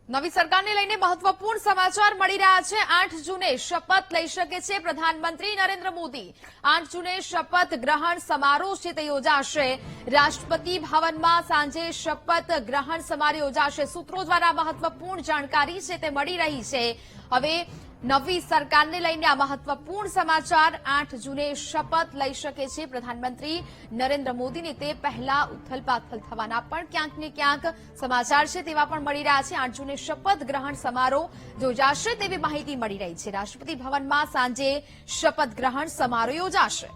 નવી સરકારને લઈને મહત્વપૂર્ણ સમાચાર મળી રહ્યા છે। 8 જૂને શપથ લઈ શકે છે પ્રધાનમંત્રી નરેન્દ્ર મોદી। 8 જૂને શપથ ગ્રહણ સમારોહ છે તે યોજાશે। રાષ્ટ્રપતિ ભવનમાં સાંજે શપથ ગ્રહણ સમારોહ યોજાશે। સૂત્રો દ્વારા મહત્વપૂર્ણ જાણકારી છે તે મળી રહી છે। હવે નવી સરકારને લઈને આ મહત્વપૂર્ણ સમાચાર। 8 જૂને શપથ લઈ શકે છે પ્રધાનમંત્રી નરેન્દ્ર મોદીને। તે પહેલા ઉથલપાથલ થવાના પણ ક્યાંક ને ક્યાંક સમાચાર છે તેવા પણ મળી રહ્યા છે। 8 જૂને શપથ ગ્રહણ સમારોહ યોજાશે તેવી માહિતી મળી રહી છે। રાષ્ટ્રપતિ ભવનમાં સાંજે શપથ ગ્રહણ સમારોહ યોજાશે।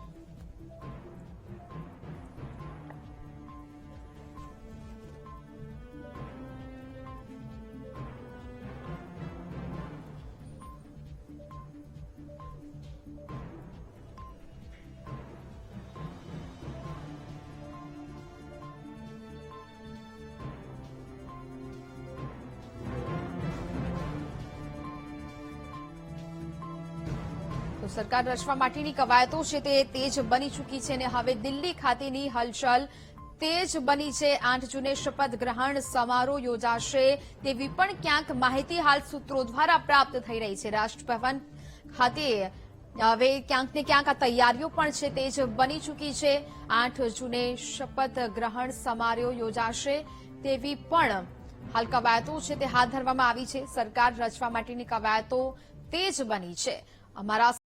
સરકાર રચવા માટેની કવાયતો છે તે તેજ બની ચૂકી છે અને હવે દિલ્હી ખાતેની હલચલ તેજ બની છે। 8 જૂને શપથ ગ્રહણ સમારોહ યોજાશે તેવી પણ ક્યાંક માહિતી હાલ સૂત્રો દ્વારા પ્રાપ્ત થઈ રહી છે। રાષ્ટ્રભવન ખાતે હવે ક્યાંક ને ક્યાંક આ તૈયારીઓ પણ છે તેજ બની ચૂકી છે। 8 જૂને શપથ ગ્રહણ સમારોહ યોજાશે તેવી પણ હાલ કવાયતો છે તે હાથ ધરવામાં આવી છે। સરકાર રચવા માટેની કવાયતો તેજ બની છે। અમારા